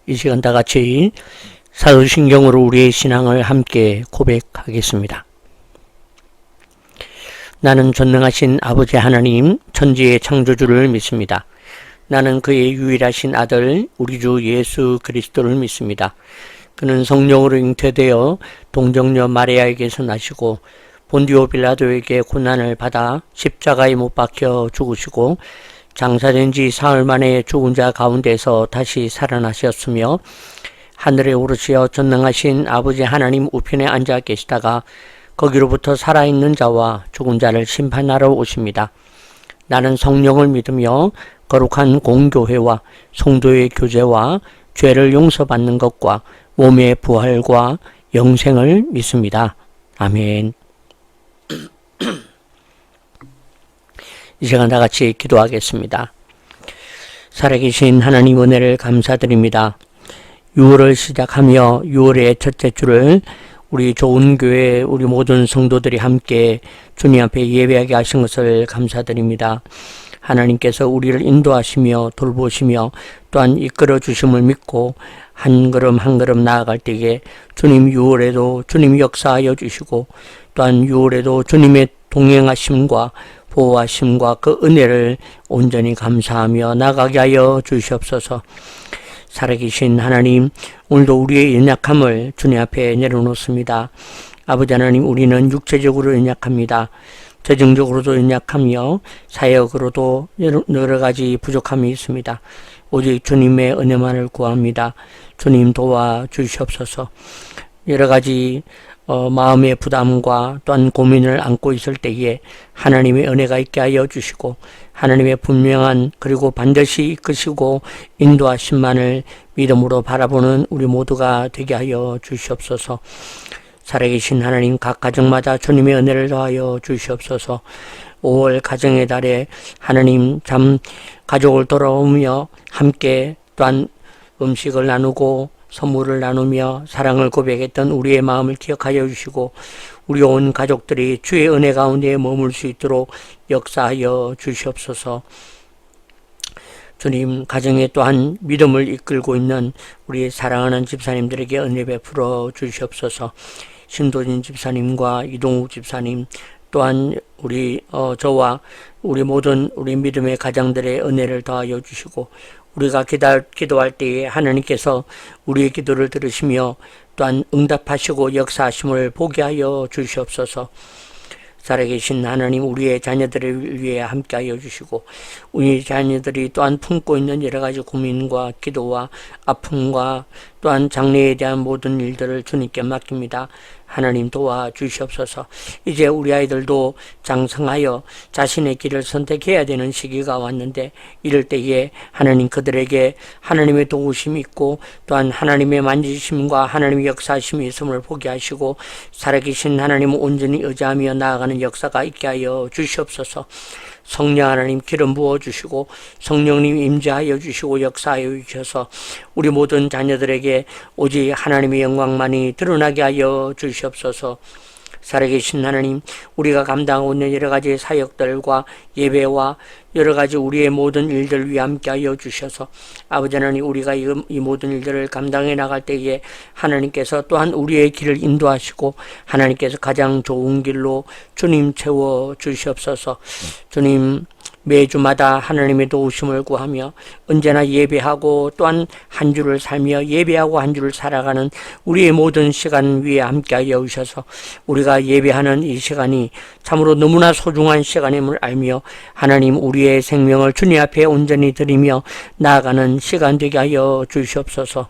이 시간 다 같이 사도신경으로 우리의 신앙을 함께 고백하겠습니다. 나는 전능하신 아버지 하나님 천지의 창조주를 믿습니다. 나는 그의 유일하신 아들 우리 주 예수 그리스도를 믿습니다. 그는 성령으로 잉태되어 동정녀 마리아에게서 나시고 본디오 빌라도에게 고난을 받아 십자가에 못 박혀 죽으시고 장사된 지 사흘 만에 죽은 자 가운데서 다시 살아나셨으며 하늘에 오르시어 전능하신 아버지 하나님 우편에 앉아 계시다가 거기로부터 살아있는 자와 죽은 자를 심판하러 오십니다. 나는 성령을 믿으며 거룩한 공교회와 성도의 교제와 죄를 용서받는 것과 몸의 부활과 영생을 믿습니다. 아멘. 이 시간 다 같이 기도하겠습니다. 살아계신 하나님 은혜를 감사드립니다. 6월을 시작하며 6월의 첫째 주를 우리 좋은 교회 우리 모든 성도들이 함께 주님 앞에 예배하게 하신 것을 감사드립니다. 하나님께서 우리를 인도하시며 돌보시며 또한 이끌어 주심을 믿고 한 걸음 한 걸음 나아갈 때에 주님 6월에도 주님이 역사하여 주시고 또한 6월에도 주님의 동행하심과 보호하심과 그 은혜를 온전히 감사하며 나가게 하여 주시옵소서. 살아계신 하나님, 오늘도 우리의 연약함을 주님 앞에 내려놓습니다. 아버지 하나님, 우리는 육체적으로 연약합니다. 재정적으로도 연약하며 사역으로도 여러 가지 부족함이 있습니다. 오직 주님의 은혜만을 구합니다. 주님 도와주시옵소서. 여러 가지 마음의 부담과 또한 고민을 안고 있을 때에 하나님의 은혜가 있게 하여 주시고 하나님의 분명한 그리고 반드시 이끄시고 인도하심만을 믿음으로 바라보는 우리 모두가 되게 하여 주시옵소서. 살아계신 하나님, 각 가정마다 주님의 은혜를 더하여 주시옵소서. 5월 가정의 달에 하나님 참 가족을 돌아오며 함께 또한 음식을 나누고 선물을 나누며 사랑을 고백했던 우리의 마음을 기억하여 주시고 우리 온 가족들이 주의 은혜 가운데 머물 수 있도록 역사하여 주시옵소서. 주님, 가정에 또한 믿음을 이끌고 있는 우리 사랑하는 집사님들에게 은혜 베풀어 주시옵소서. 신도진 집사님과 이동욱 집사님 또한 우리 저와 우리 모든 우리 믿음의 가장들의 은혜를 더하여 주시고 우리가 기도할 때에 하나님께서 우리의 기도를 들으시며 또한 응답하시고 역사하심을 보게 하여 주시옵소서. 살아계신 하나님, 우리의 자녀들을 위해 함께하여 주시고 우리 자녀들이 또한 품고 있는 여러 가지 고민과 기도와 아픔과 또한 장래에 대한 모든 일들을 주님께 맡깁니다. 하나님 도와주시옵소서. 이제 우리 아이들도 장성하여 자신의 길을 선택해야 되는 시기가 왔는데 이럴 때에 하나님 그들에게 하나님의 도우심이 있고 또한 하나님의 만지심과 하나님의 역사하심이 있음을 보게 하시고 살아계신 하나님을 온전히 의지하며 나아가는 역사가 있게 하여 주시옵소서. 성령 하나님 기름 부어주시고 성령님 임재하여 주시고 역사하여 주셔서 우리 모든 자녀들에게 오직 하나님의 영광만이 드러나게 하여 주시옵소서. 살아계신 하나님, 우리가 감당하고 있는 여러 가지 사역들과 예배와 여러 가지 우리의 모든 일들을 위해 함께하여 주셔서 아버지 하나님, 우리가 이 모든 일들을 감당해 나갈 때에 하나님께서 또한 우리의 길을 인도하시고 하나님께서 가장 좋은 길로 주님 채워 주시옵소서. 주님, 매주마다 하나님의 도우심을 구하며 언제나 예배하고 또한 한 주를 살며 예배하고 한 주를 살아가는 우리의 모든 시간 위에 함께하여 주셔서 우리가 예배하는 이 시간이 참으로 너무나 소중한 시간임을 알며 하나님 우리의 생명을 주님 앞에 온전히 드리며 나아가는 시간 되게 하여 주시옵소서.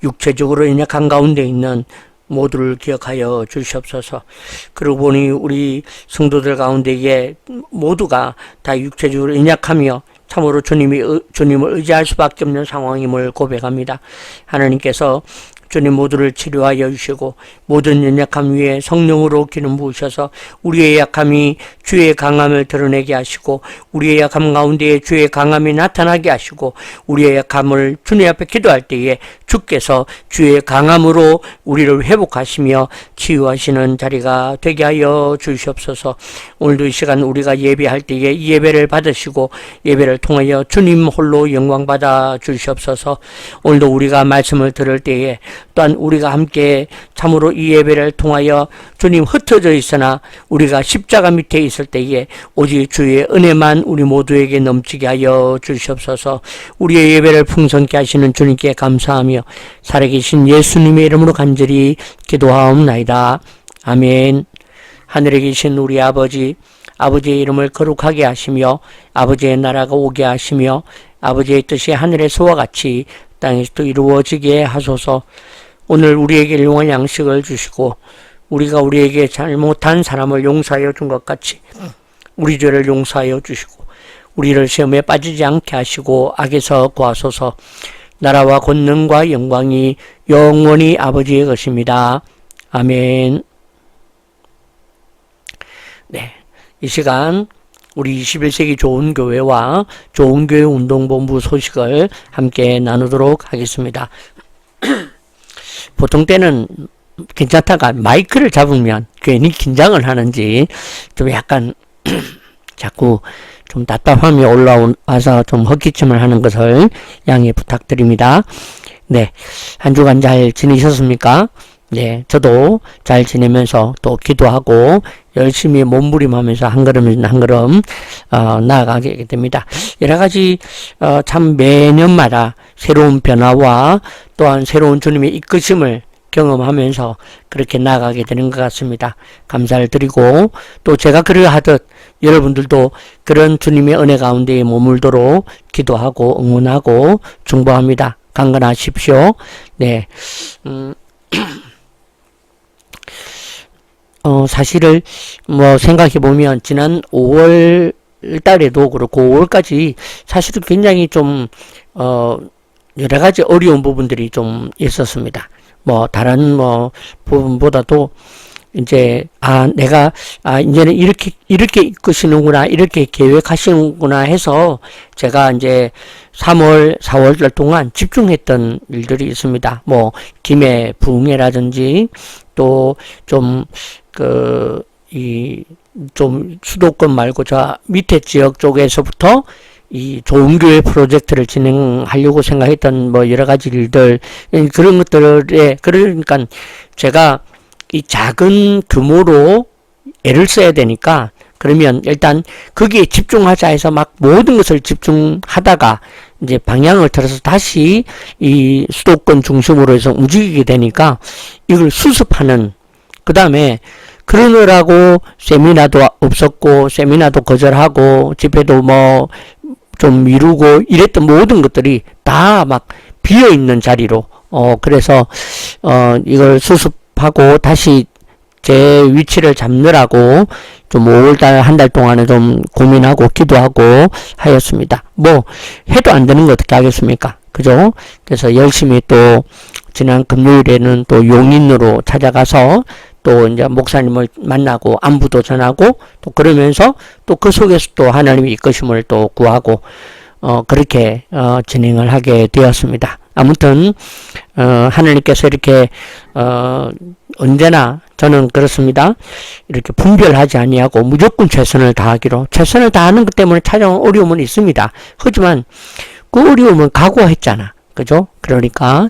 육체적으로 연약한 가운데 있는 모두를 기억하여 주시옵소서. 그러고 보니 우리 성도들 가운데에 모두가 다 육체적으로 연약하며 참으로 주님을 의지할 수밖에 없는 상황임을 고백합니다. 하나님께서 주님 모두를 치료하여 주시고 모든 연약함 위에 성령으로 기름 부으셔서 우리의 약함이 주의 강함을 드러내게 하시고 우리의 약함 가운데에 주의 강함이 나타나게 하시고 우리의 약함을 주님 앞에 기도할 때에 주께서 주의 강함으로 우리를 회복하시며 치유하시는 자리가 되게 하여 주시옵소서. 오늘도 이 시간 우리가 예배할 때에 이 예배를 받으시고 예배를 통하여 주님 홀로 영광 받아 주시옵소서. 오늘도 우리가 말씀을 들을 때에 또한 우리가 함께 참으로 이 예배를 통하여 주님 흩어져 있으나 우리가 십자가 밑에 있을 때에 오직 주의 은혜만 우리 모두에게 넘치게 하여 주시옵소서. 우리의 예배를 풍성케 하시는 주님께 감사하며 살아계신 예수님의 이름으로 간절히 기도하옵나이다. 아멘. 하늘에 계신 우리 아버지, 아버지의 이름을 거룩하게 하시며 아버지의 나라가 오게 하시며 아버지의 뜻이 하늘에서와 같이 땅에서도 이루어지게 하소서. 오늘 우리에게 일용할 양식을 주시고 우리가 우리에게 잘못한 사람을 용서하여 준 것 같이 우리 죄를 용서하여 주시고 우리를 시험에 빠지지 않게 하시고 악에서 구하소서. 나라와 권능과 영광이 영원히 아버지의 것입니다. 아멘. 네, 이 시간 우리 21세기 좋은 교회와 좋은 교회 운동본부 소식을 함께 나누도록 하겠습니다. 보통 때는 괜찮다가 마이크를 잡으면 괜히 긴장을 하는지 좀 약간 자꾸 좀 답답함이 올라와서 좀 헛기침을 하는 것을 양해 부탁드립니다. 네, 한 주간 잘 지내셨습니까? 네, 저도 잘 지내면서 또 기도하고 열심히 몸부림하면서 한 걸음 한 걸음 나아가게 됩니다. 여러 가지 참 매년마다 새로운 변화와 또한 새로운 주님의 이끄심을 경험하면서 그렇게 나아가게 되는 것 같습니다. 감사를 드리고 또 제가 그러하듯 여러분들도 그런 주님의 은혜 가운데에 머물도록 기도하고 응원하고 중보합니다. 강건하십시오. 네. 사실을 생각해보면 지난 5월 달에도 그렇고 5월까지 사실은 굉장히 좀 여러 가지 어려운 부분들이 좀 있었습니다. 다른 부분보다도 이제 내가 이제는 이렇게 이끄시는구나, 이렇게 계획하시는구나 해서 제가 이제 3월 4월 동안 집중했던 일들이 있습니다. 김해 부흥회라든지 또 좀 좀 수도권 말고 저 밑에 지역 쪽에서부터 이 좋은 교회 프로젝트를 진행하려고 생각했던 여러 가지 일들, 그런 것들에, 그러니까 제가 이 작은 규모로 애를 써야 되니까, 그러면 일단 거기에 집중하자 해서 막 모든 것을 집중하다가 이제 방향을 틀어서 다시 이 수도권 중심으로 해서 움직이게 되니까 이걸 수습하는, 그 다음에 그러느라고 세미나도 없었고, 세미나도 거절하고, 집회도 좀 미루고 이랬던 모든 것들이 다 막 비어있는 자리로, 그래서, 이걸 수습하고 다시 제 위치를 잡느라고 좀 5월달 한 달 동안에 좀 고민하고 기도하고 하였습니다. 해도 안 되는 거 어떻게 하겠습니까? 그죠? 그래서 열심히 또 지난 금요일에는 또 용인으로 찾아가서 또 이제 목사님을 만나고 안부도 전하고 또 그러면서 또 그 속에서 또 하나님의 이끄심을 또 구하고 그렇게 진행을 하게 되었습니다. 아무튼 하나님께서 이렇게 언제나 저는 그렇습니다. 이렇게 분별하지 아니하고 무조건 최선을 다하기로, 최선을 다하는 것 때문에 찾아온 어려움은 있습니다. 하지만 그 어려움은 각오했잖아. 그죠? 그러니까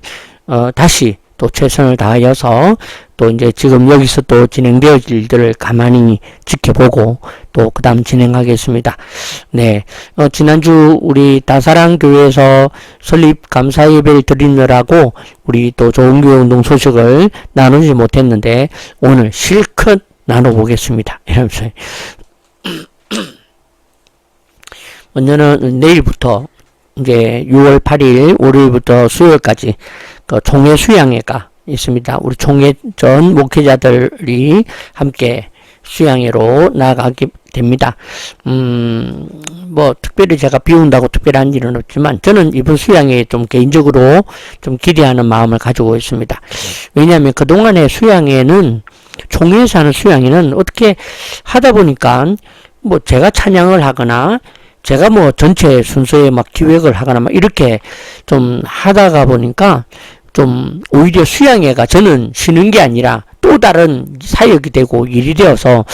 다시 또 최선을 다하여서 또 이제 지금 여기서 또 진행되어질 일들을 가만히 지켜보고 또 그 다음 진행하겠습니다. 네. 지난주 우리 다사랑 교회에서 설립 감사 예배를 드리느라고 우리 또 좋은 교회 운동 소식을 나누지 못했는데 오늘 실컷 나눠보겠습니다. 이러면서 먼저는 내일부터 이제 6월 8일 월요일부터 수요일까지 그 총회 수양회가 있습니다. 우리 총회 전 목회자들이 함께 수양회로 나아가게 됩니다. 특별히 제가 비운다고 특별한 일은 없지만 저는 이번 수양회에 좀 개인적으로 좀 기대하는 마음을 가지고 있습니다. 왜냐하면 그동안의 수양회는 총회에서 하는 수양회는 어떻게 하다 보니까 뭐 제가 찬양을 하거나 제가 뭐 전체 순서에 막 기획을 하거나 막 이렇게 좀 하다가 보니까 좀 오히려 수양회가 저는 쉬는 게 아니라 또 다른 사역이 되고 일이 되어서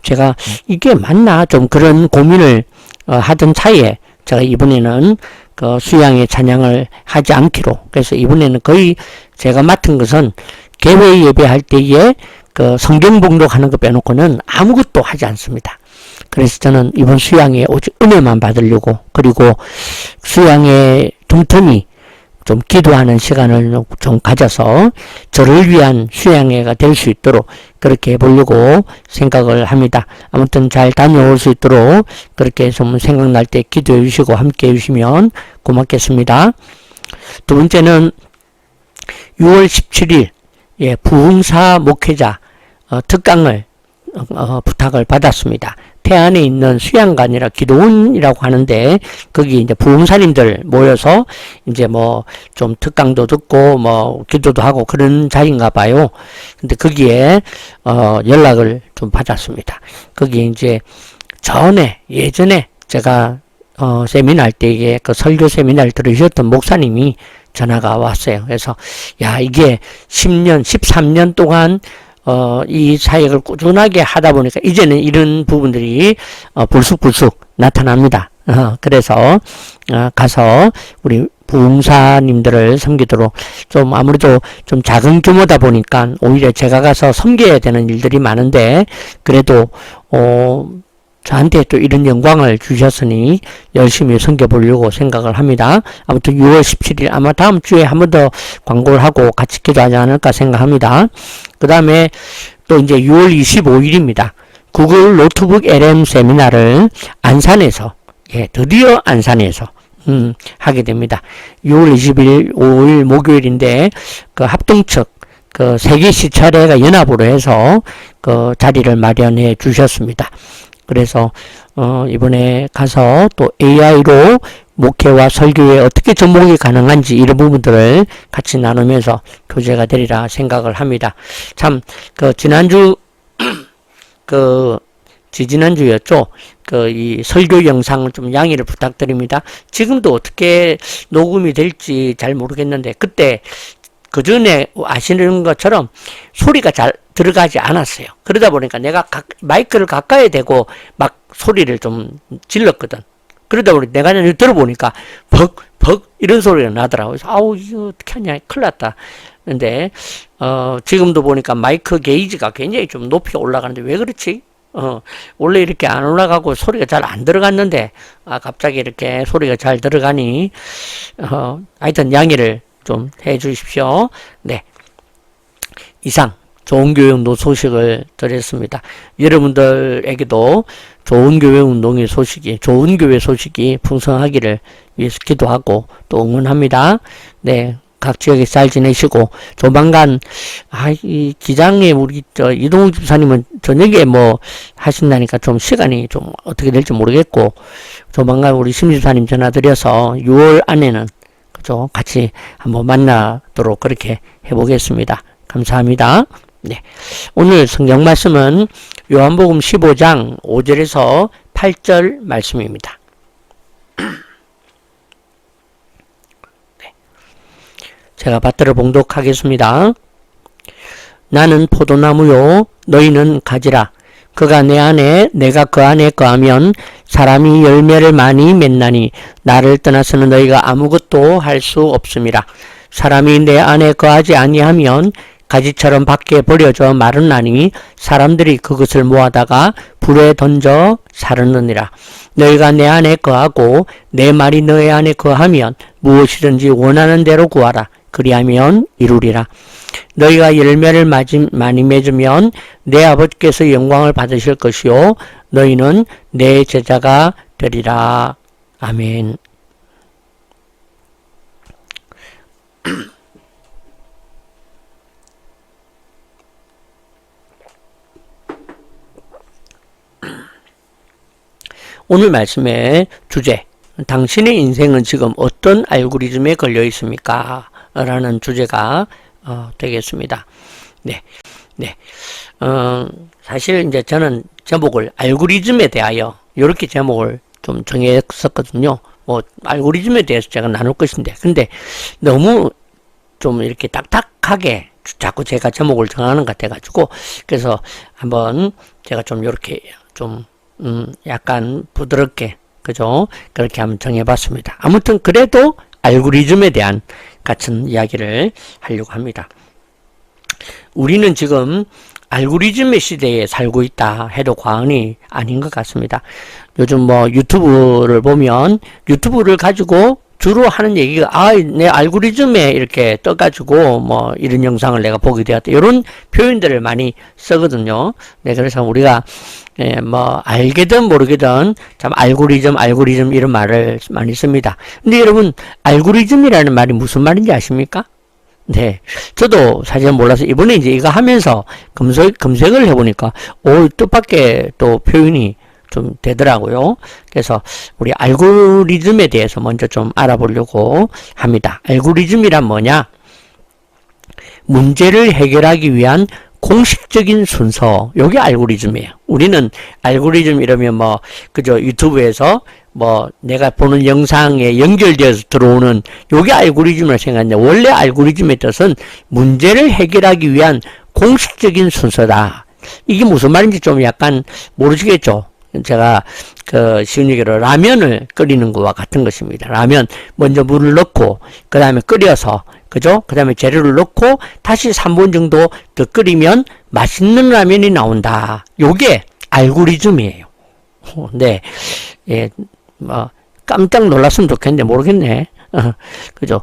제가 이게 맞나 좀 그런 고민을 하던 차에 제가 이번에는 그 수양회 찬양을 하지 않기로, 그래서 이번에는 거의 제가 맡은 것은 개회 예배할 때에 그 성경 봉독하는 거 빼놓고는 아무것도 하지 않습니다. 그래서 저는 이번 수양회 오직 은혜만 받으려고, 그리고 수양회 틈틈이 좀 기도하는 시간을 좀 가져서 저를 위한 수양회가 될 수 있도록 그렇게 해보려고 생각을 합니다. 아무튼 잘 다녀올 수 있도록 그렇게 좀 생각날 때 기도해 주시고 함께 해 주시면 고맙겠습니다. 두 번째는 6월 17일 부흥사 목회자 특강을 부탁을 받았습니다. 태안에 있는 수양관이라 기도원이라고 하는데 거기 이제 부흥사님들 모여서 이제 뭐 좀 특강도 듣고 뭐 기도도 하고 그런 자리인가 봐요. 근데 거기에 연락을 좀 받았습니다. 거기 이제 예전에 제가 세미나 할 때에 그 설교 세미나를 들으셨던 목사님이 전화가 왔어요. 그래서 야, 이게 10년 13년 동안 이 사역을 꾸준하게 하다 보니까 이제는 이런 부분들이 불쑥불쑥 나타납니다. 그래서 가서 우리 부흥사님들을 섬기도록, 좀 아무래도 좀 작은 규모다 보니까 오히려 제가 가서 섬겨야 되는 일들이 많은데 그래도 저한테 또 이런 영광을 주셨으니 열심히 섬겨보려고 생각을 합니다. 아무튼 6월 17일 아마 다음 주에 한 번 더 광고를 하고 같이 기도하지 않을까 생각합니다. 그 다음에 또 이제 6월 25일입니다. 구글 노트북 LM 세미나를 안산에서, 드디어 안산에서 하게 됩니다. 6월 20일 5일 목요일인데 그 합동측 그 세계 시찰회가 연합으로 해서 그 자리를 마련해 주셨습니다. 그래서 이번에 가서 또 AI로 목회와 설교에 어떻게 접목이 가능한지 이런 부분들을 같이 나누면서 교제가 되리라 생각을 합니다. 참 지난주 지난주였죠. 이 설교 영상을 좀 양해를 부탁드립니다. 지금도 어떻게 녹음이 될지 잘 모르겠는데 그때 그 전에 아시는 것처럼 소리가 잘 들어가지 않았어요. 그러다 보니까 내가 마이크를 가까이 대고 막 소리를 좀 질렀거든. 그러다 보니 내가 들어보니까 벅벅 이런 소리가 나더라고요. 그래서 아우 이거 어떻게 하냐 큰일 났다. 근데 지금도 보니까 마이크 게이지가 굉장히 좀 높이 올라가는데 왜 그렇지? 원래 이렇게 안 올라가고 소리가 잘 안 들어갔는데 갑자기 이렇게 소리가 잘 들어가니 하여튼 양해를 좀 해 주십시오. 네. 이상 좋은 교회 운동 소식을 드렸습니다. 여러분들에게도 좋은 교회 운동의 소식이, 좋은 교회 소식이 풍성하기를 위해서 기도하고 또 응원합니다. 네. 각 지역에 잘 지내시고, 조만간, 이 기장에 우리, 이동욱 집사님은 저녁에 뭐 하신다니까 좀 시간이 좀 어떻게 될지 모르겠고, 조만간 우리 심 집사님 전화 드려서 6월 안에는, 그죠? 같이 한번 만나도록 그렇게 해보겠습니다. 감사합니다. 네. 오늘 성경 말씀은 요한복음 15장 5절에서 8절 말씀입니다. 제가 받들어 봉독하겠습니다. 나는 포도나무요 너희는 가지라. 그가 내 안에 내가 그 안에 거하면 사람이 열매를 많이 맺나니 나를 떠나서는 너희가 아무것도 할 수 없음이라. 사람이 내 안에 거하지 아니하면 가지처럼 밖에 버려져 마르나니 사람들이 그것을 모아다가 불에 던져 사르느니라. 너희가 내 안에 거하고 내 말이 너희 안에 거하면 무엇이든지 원하는 대로 구하라. 그리하면 이루리라. 너희가 열매를 많이 맺으면 내 아버지께서 영광을 받으실 것이요 너희는 내 제자가 되리라. 아멘. 오늘 말씀의 주제, 당신의 인생은 지금 어떤 알고리즘에 걸려 있습니까? 라는 주제가 되겠습니다. 네. 사실 이제 저는 제목을 알고리즘에 대하여 이렇게 제목을 좀 정했었거든요. 뭐 알고리즘에 대해서 제가 나눌 것인데, 근데 너무 좀 이렇게 딱딱하게 자꾸 제가 제목을 정하는 것 같아가지고, 그래서 한번 제가 좀 이렇게 좀 약간 부드럽게, 그죠? 그렇게 한번 정해봤습니다. 아무튼 그래도 알고리즘에 대한 같은 이야기를 하려고 합니다. 우리는 지금 알고리즘의 시대에 살고 있다 해도 과언이 아닌 것 같습니다. 요즘 뭐 유튜브를 보면 유튜브를 가지고 주로 하는 얘기가 내 알고리즘에 이렇게 떠가지고 뭐 이런 영상을 내가 보게 되었다, 이런 표현들을 많이 쓰거든요. 네, 그래서 우리가 뭐 알게든 모르게든 참 알고리즘 이런 말을 많이 씁니다. 근데 여러분, 알고리즘이라는 말이 무슨 말인지 아십니까? 네. 저도 사실 몰라서 이번에 이제 이거 하면서 검색을 해보니까, 뜻밖의 또 표현이 좀 되더라고요. 그래서 우리 알고리즘에 대해서 먼저 좀 알아보려고 합니다. 알고리즘이란 뭐냐? 문제를 해결하기 위한 공식적인 순서, 요게 알고리즘이에요. 우리는 알고리즘 이러면 뭐 그저 유튜브에서 뭐 내가 보는 영상에 연결되어서 들어오는 요게 알고리즘을 생각하는데, 원래 알고리즘의 뜻은 문제를 해결하기 위한 공식적인 순서다. 이게 무슨 말인지 좀 약간 모르시겠죠? 제가 쉬운 얘기로 라면을 끓이는 것과 같은 것입니다. 라면 먼저 물을 넣고 그 다음에 끓여서, 그죠? 그 다음에 재료를 넣고 다시 3분 정도 더 끓이면 맛있는 라면이 나온다. 요게 알고리즘이에요. 네. 예, 깜짝 놀랐으면 좋겠는데 모르겠네. 그죠?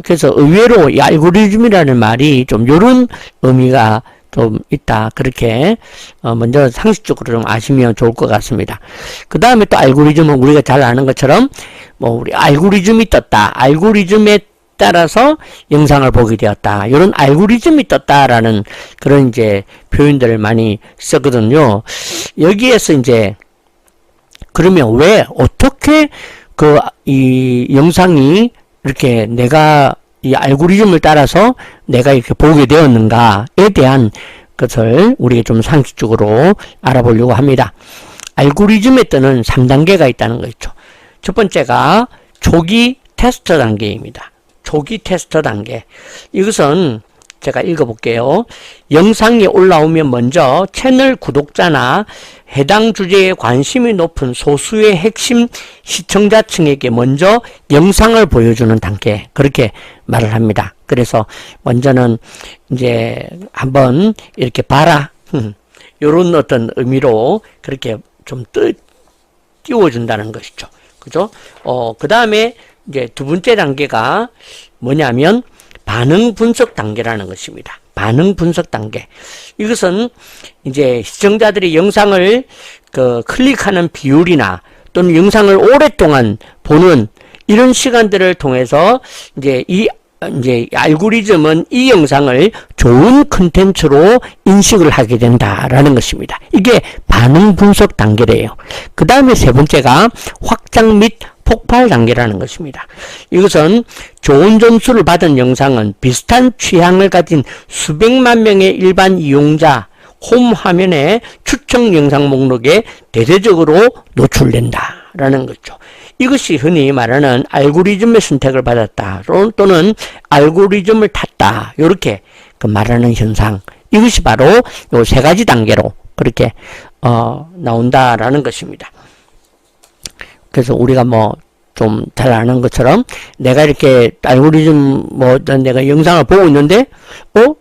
그래서 의외로 이 알고리즘이라는 말이 좀 요런 의미가 좀 있다. 그렇게 먼저 상식적으로 좀 아시면 좋을 것 같습니다. 그 다음에 또 알고리즘은 우리가 잘 아는 것처럼 뭐 우리 알고리즘이 떴다, 알고리즘에 따라서 영상을 보게 되었다, 이런 알고리즘이 떴다라는 그런 이제 표현들을 많이 쓰거든요. 여기에서 이제 그러면 왜 어떻게 이 영상이 이렇게 내가 이 알고리즘을 따라서 내가 이렇게 보게 되었는가에 대한 것을 우리가 좀 상식적으로 알아보려고 합니다. 알고리즘에 뜨는 3단계가 있다는 거 있죠. 첫 번째가 초기 테스트 단계입니다. 초기 테스트 단계. 이것은 제가 읽어볼게요. 영상이 올라오면 먼저 채널 구독자나 해당 주제에 관심이 높은 소수의 핵심 시청자층에게 먼저 영상을 보여주는 단계, 그렇게 말을 합니다. 그래서 먼저는 이제 한번 이렇게 봐라, 요런 어떤 의미로 그렇게 좀 띄워준다는 것이죠. 그죠? 그 다음에 이제 두 번째 단계가 뭐냐면 반응 분석 단계라는 것입니다. 반응 분석 단계. 이것은 이제 시청자들이 영상을 클릭하는 비율이나 또는 영상을 오랫동안 보는 이런 시간들을 통해서 이제 알고리즘은 이 영상을 좋은 컨텐츠로 인식을 하게 된다라는 것입니다. 이게 반응 분석 단계래요. 그 다음에 세 번째가 확장 및 폭발 단계라는 것입니다. 이것은 좋은 점수를 받은 영상은 비슷한 취향을 가진 수백만 명의 일반 이용자 홈 화면에 추천 영상 목록에 대대적으로 노출된다라는 거죠. 이것이 흔히 말하는 알고리즘의 선택을 받았다 또는 알고리즘을 탔다, 이렇게 말하는 현상, 이것이 바로 요 세 가지 단계로 그렇게 나온다라는 것입니다. 그래서 우리가 뭐 좀 잘 아는 것처럼 내가 이렇게 알고리즘 내가 영상을 보고 있는데 또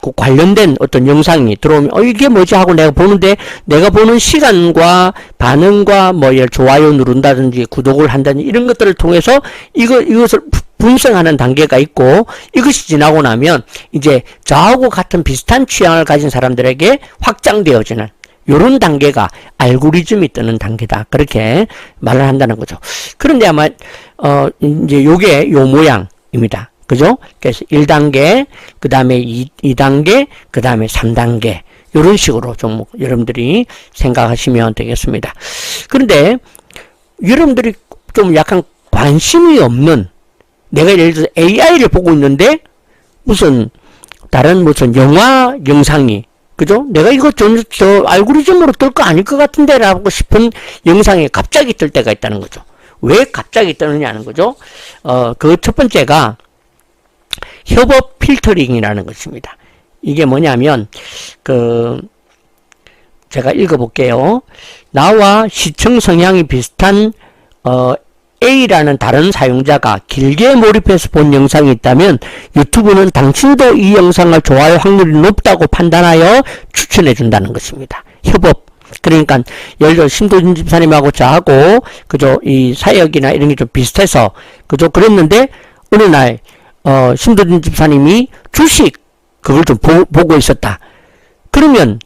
그 관련된 어떤 영상이 들어오면 이게 뭐지 하고 내가 보는데, 내가 보는 시간과 반응과 좋아요 누른다든지 구독을 한다든지 이런 것들을 통해서 이것을 분석하는 단계가 있고, 이것이 지나고 나면 이제 저하고 같은 비슷한 취향을 가진 사람들에게 확장되어지는 요런 단계가 알고리즘이 뜨는 단계다, 그렇게 말을 한다는 거죠. 그런데 아마 이제 요게 요 모양입니다. 그죠? 그래서 1단계, 그 다음에 2단계, 그 다음에 3단계, 이런 식으로 좀 여러분들이 생각하시면 되겠습니다. 그런데 여러분들이 좀 약간 관심이 없는, 내가 예를 들어서 AI를 보고 있는데 무슨 영화 영상이 그죠? 내가 이거 저 알고리즘으로 뜰 거 아닐 것 같은데 라고 싶은 영상이 갑자기 뜰 때가 있다는 거죠. 왜 갑자기 뜨느냐는 거죠. 그 첫 번째가 협업 필터링이라는 것입니다. 이게 뭐냐면 제가 읽어볼게요. 나와 시청 성향이 비슷한 A라는 다른 사용자가 길게 몰입해서 본 영상이 있다면 유튜브는 당신도 이 영상을 좋아할 확률이 높다고 판단하여 추천해 준다는 것입니다. 협업. 그러니까 예를 들어 신도진 집사님하고 저하고 그죠, 이 사역이나 이런 게 좀 비슷해서 그죠, 그랬는데 어느 날 신도진 집사님이 주식 그걸 좀 보고 있었다. 그러면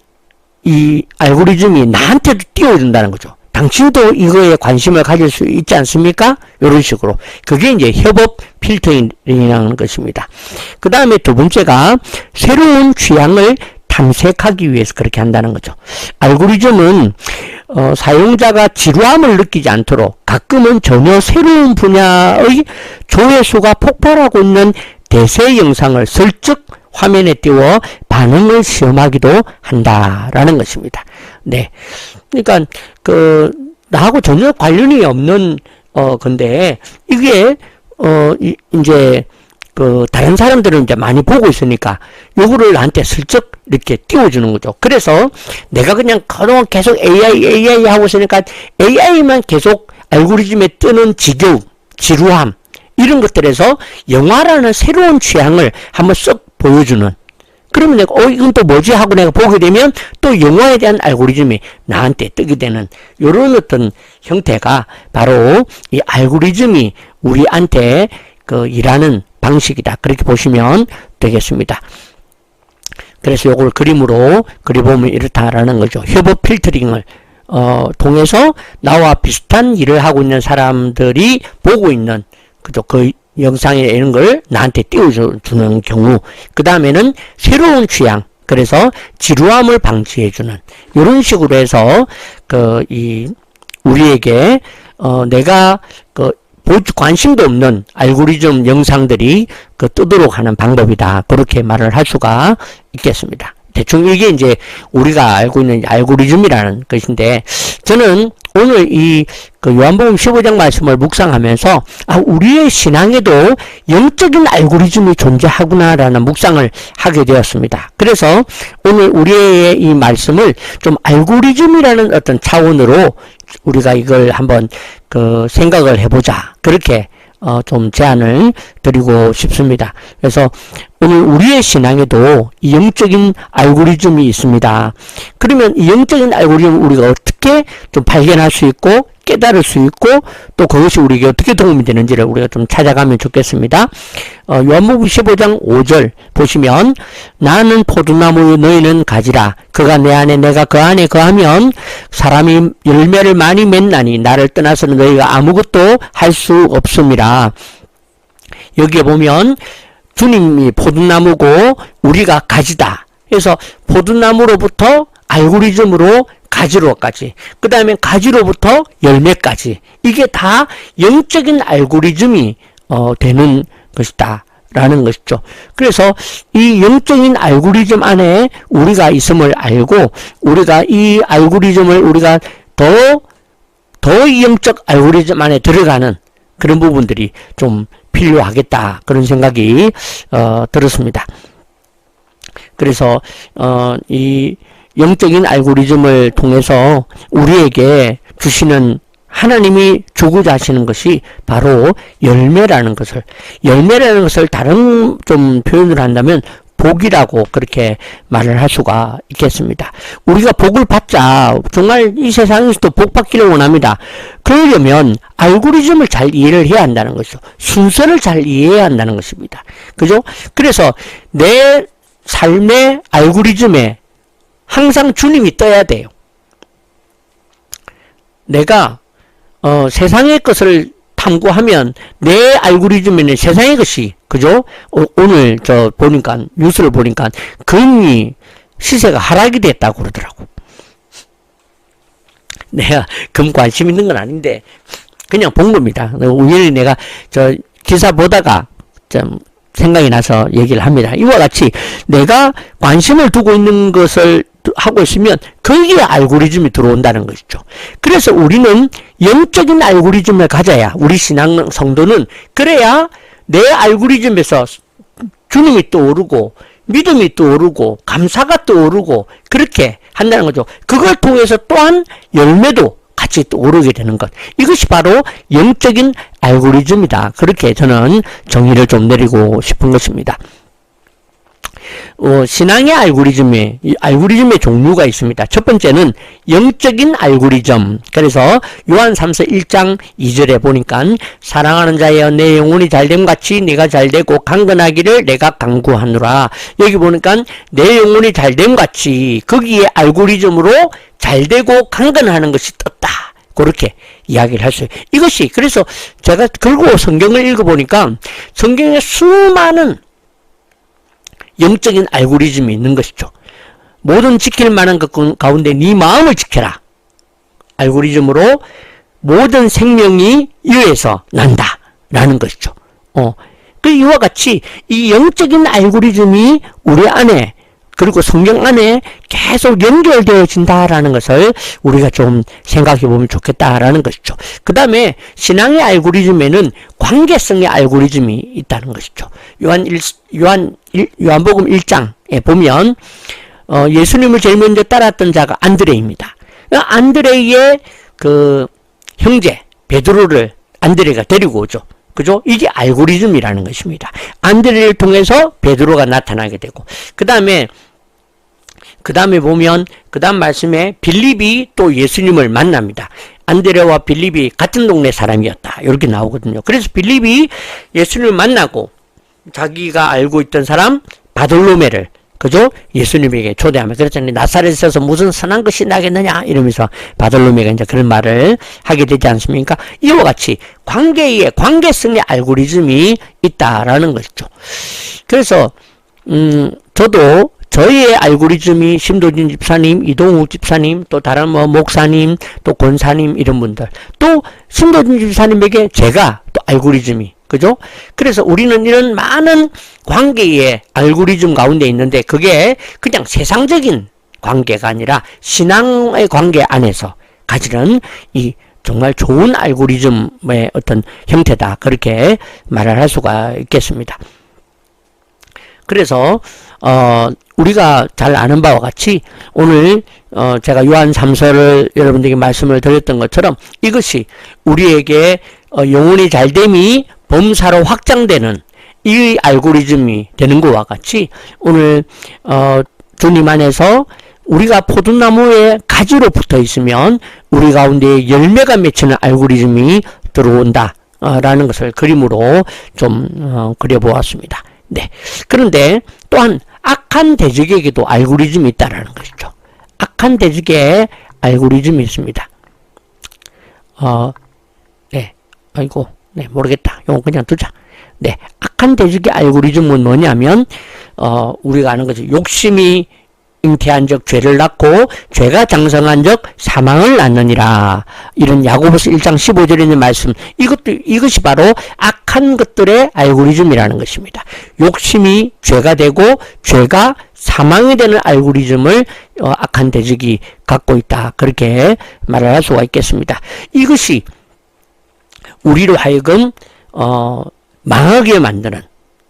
이 알고리즘이 나한테도 띄워준다는 거죠. 당신도 이거에 관심을 가질 수 있지 않습니까? 이런 식으로. 그게 이제 협업 필터링이라는 것입니다. 그 다음에 두 번째가 새로운 취향을 탐색하기 위해서 그렇게 한다는 거죠. 알고리즘은 사용자가 지루함을 느끼지 않도록 가끔은 전혀 새로운 분야의 조회수가 폭발하고 있는 대세 영상을 슬쩍 화면에 띄워 반응을 시험하기도 한다라는 것입니다. 네. 그러니까 나하고 전혀 관련이 없는 건데 이게 이제 다른 사람들은 이제 많이 보고 있으니까 요거를 나한테 슬쩍 이렇게 띄워주는 거죠. 그래서 내가 그냥 그동안 계속 AI 하고 있으니까 AI만 계속 알고리즘에 뜨는 지겨움, 지루함 이런 것들에서 영화라는 새로운 취향을 한번 쓱 보여주는, 그러면 내가 이건 또 뭐지 하고 내가 보게 되면 또 영화에 대한 알고리즘이 나한테 뜨게 되는 요런 어떤 형태가 바로 이 알고리즘이 우리한테 일하는 방식이다. 그렇게 보시면 되겠습니다. 그래서 요걸 그림으로 그려보면 이렇다라는 거죠. 협업 필터링을 통해서 나와 비슷한 일을 하고 있는 사람들이 보고 있는 그죠, 그 영상에 이런 걸 나한테 띄워주는 경우, 그 다음에는 새로운 취향, 그래서 지루함을 방지해주는 이런 식으로 해서 우리에게 내가 관심도 없는 알고리즘 영상들이 뜨도록 하는 방법이다. 그렇게 말을 할 수가 있겠습니다. 대충 이게 이제 우리가 알고 있는 알고리즘이라는 것인데, 저는 오늘 이 요한복음 15장 말씀을 묵상하면서 우리의 신앙에도 영적인 알고리즘이 존재하구나라는 묵상을 하게 되었습니다. 그래서 오늘 우리의 이 말씀을 좀 알고리즘이라는 어떤 차원으로 우리가 이걸 한번 생각을 해보자. 그렇게 좀 제안을 드리고 싶습니다. 그래서 오늘 우리의 신앙에도 이 영적인 알고리즘이 있습니다. 그러면 이 영적인 알고리즘을 우리가 어떻게 좀 발견할 수 있고 깨달을 수 있고 또 그것이 우리에게 어떻게 도움이 되는지를 우리가 좀 찾아가면 좋겠습니다. 요한복음 15장 5절 보시면 나는 포도나무 너희는 가지라 그가 내 안에 내가 그 안에 거하면 사람이 열매를 많이 맺나니 나를 떠나서는 너희가 아무것도 할 수 없음이라. 여기에 보면 주님이 포도나무고 우리가 가지다. 그래서 포도나무로부터 알고리즘으로 가지로까지, 그 다음에 가지로부터 열매까지, 이게 다 영적인 알고리즘이 되는 것이다 라는 것이죠. 그래서 이 영적인 알고리즘 안에 우리가 있음을 알고 우리가 이 알고리즘을 우리가 더 이 영적 알고리즘 안에 들어가는 그런 부분들이 좀 필요하겠다, 그런 생각이 들었습니다. 그래서 이 영적인 알고리즘을 통해서 우리에게 주시는, 하나님이 주고자 하시는 것이 바로 열매라는 것을 다른 좀 표현을 한다면 복이라고 그렇게 말을 할 수가 있겠습니다. 우리가 복을 받자, 정말 이 세상에서도 복 받기를 원합니다. 그러려면 알고리즘을 잘 이해를 해야 한다는 것이죠. 순서를 잘 이해해야 한다는 것입니다. 그죠? 그래서 내 삶의 알고리즘에 항상 주님이 떠야 돼요. 내가 세상의 것을 탐구하면 내 알고리즘에는 세상의 것이, 그죠? 오늘 보니까 뉴스를 보니까 금이 시세가 하락이 됐다고 그러더라고. 내가 금 관심 있는 건 아닌데 그냥 본 겁니다. 우연히 내가 기사 보다가 좀 생각이 나서 얘기를 합니다. 이와 같이 내가 관심을 두고 있는 것을 하고 있으면 거기에 알고리즘이 들어온다는 것이죠. 그래서 우리는 영적인 알고리즘을 가져야, 우리 신앙 성도는 그래야 내 알고리즘에서 주님이 떠오르고 믿음이 떠오르고 감사가 떠오르고 그렇게 한다는 거죠. 그걸 통해서 또한 열매도 같이 떠오르게 되는 것. 이것이 바로 영적인 알고리즘이다. 그렇게 저는 정의를 좀 내리고 싶은 것입니다. 신앙의 알고리즘의 종류가 있습니다. 첫 번째는 영적인 알고리즘. 그래서 요한 3서 1장 2절에 보니까 사랑하는 자여 내 영혼이 잘됨 같이 네가 잘되고 강건하기를 내가 간구하노라. 여기 보니까 내 영혼이 잘됨 같이 거기에 알고리즘으로 잘되고 강건하는 것이 떴다. 그렇게 이야기를 할 수 있어요. 이것이 그래서 제가 결국 성경을 읽어보니까 성경에 수많은 영적인 알고리즘이 있는 것이죠. 모든 지킬 만한 것 가운데 네 마음을 지켜라. 알고리즘으로 모든 생명이 이에서 난다. 라는 것이죠. 이와 같이 이 영적인 알고리즘이 우리 안에 그리고 성경 안에 계속 연결되어진다라는 것을 우리가 좀 생각해 보면 좋겠다라는 것이죠. 그 다음에 신앙의 알고리즘에는 관계성의 알고리즘이 있다는 것이죠. 요한복음 1장에 보면 예수님을 제일 먼저 따랐던 자가 안드레입니다. 안드레의 그 형제 베드로를 안드레가 데리고 오죠. 그죠? 이게 알고리즘이라는 것입니다. 안드레를 통해서 베드로가 나타나게 되고, 그 다음에 보면, 그 다음 말씀에 빌립이 또 예수님을 만납니다. 안드레와 빌립이 같은 동네 사람이었다. 이렇게 나오거든요. 그래서 빌립이 예수님을 만나고, 자기가 알고 있던 사람, 바돌로메를, 그죠? 예수님에게 초대하면, 그랬더니 나사렛에서 무슨 선한 것이 나겠느냐? 이러면서 바돌로메가 이제 그런 말을 하게 되지 않습니까? 이와 같이 관계성의 알고리즘이 있다라는 것이죠. 그래서, 저도 저희의 알고리즘이 심도진 집사님, 이동욱 집사님, 또 다른 목사님, 또 권사님 이런 분들, 또 심도진 집사님에게 제가 또 알고리즘이, 그죠? 그래서 우리는 이런 많은 관계의 알고리즘 가운데 있는데 그게 그냥 세상적인 관계가 아니라 신앙의 관계 안에서 가지는 이 정말 좋은 알고리즘의 어떤 형태다. 그렇게 말을 할 수가 있겠습니다. 그래서 우리가 잘 아는 바와 같이 오늘 제가 요한 3서를 여러분들에게 말씀을 드렸던 것처럼 이것이 우리에게 영혼이 잘됨이 범사로 확장되는 이 알고리즘이 되는 것과 같이 오늘 주님 안에서 우리가 포도나무에 가지로 붙어 있으면 우리 가운데 열매가 맺히는 알고리즘이 들어온다 라는 것을 그림으로 좀 그려보았습니다. 네. 그런데 또한 악한 대적에게도 알고리즘이 있다라는 것이죠. 악한 대적에 알고리즘이 있습니다. 네. 아이고, 네, 모르겠다. 이거 그냥 두자. 네. 악한 대적의 알고리즘은 뭐냐면, 우리가 아는 거죠. 욕심이 잉태한 적 죄를 낳고 죄가 장성한 적 사망을 낳느니라. 이런 야고보서 1장 15절에 있는 말씀. 이것이 바로 악한 것들의 알고리즘이라는 것입니다. 욕심이 죄가 되고 죄가 사망이 되는 알고리즘을 악한 대적이 갖고 있다. 그렇게 말을 할 수가 있겠습니다. 이것이 우리로 하여금 망하게 만드는,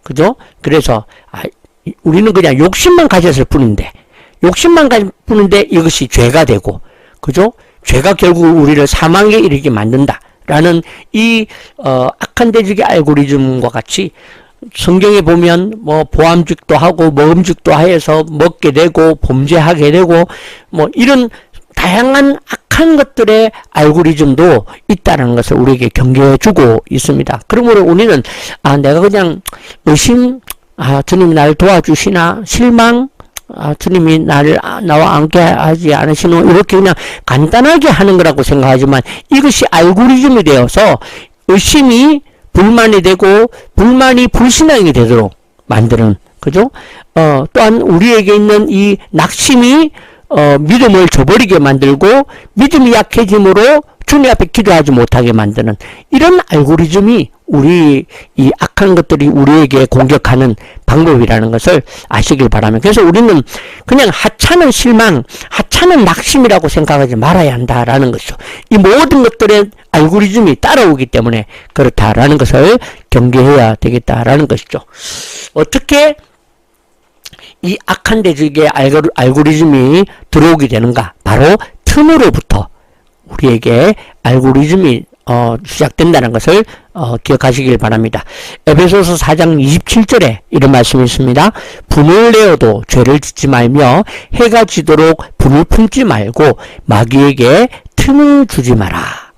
그죠? 그래서 우리는 그냥 욕심만 가졌을 뿐인데 이것이 죄가 되고, 그죠? 죄가 결국 우리를 사망에 이르게 만든다라는 이 악한 대적의 알고리즘과 같이 성경에 보면 보암직도 하고 먹음직도 하여서 먹게 되고 범죄하게 되고 이런 다양한 악한 것들의 알고리즘도 있다는 것을 우리에게 경계해주고 있습니다. 그러므로 우리는 내가 그냥 의심, 주님이 나를 도와주시나, 실망, 주님이 나와 함께 하지 않으시노, 이렇게 그냥 간단하게 하는 거라고 생각하지만 이것이 알고리즘이 되어서 의심이 불만이 되고 불만이 불신앙이 되도록 만드는, 그죠? 또한 우리에게 있는 이 낙심이 믿음을 저버리게 만들고 믿음이 약해짐으로 주님 앞에 기도하지 못하게 만드는 이런 알고리즘이 우리 이 악한 것들이 우리에게 공격하는 방법이라는 것을 아시길 바랍니다. 그래서 우리는 그냥 하찮은 실망, 하찮은 낙심이라고 생각하지 말아야 한다라는 것이죠. 이 모든 것들의 알고리즘이 따라오기 때문에 그렇다라는 것을 경계해야 되겠다라는 것이죠. 어떻게 이 악한 대적의 알고리즘이 들어오게 되는가? 바로 틈으로부터 우리에게 알고리즘이 시작된다는 것을 기억하시길 바랍니다. 에베소서 4장 27절에 이런 말씀이 있습니다. 분을 내어도 죄를 짓지 말며 해가 지도록 분을 품지 말고 마귀에게 틈을 주지 마라.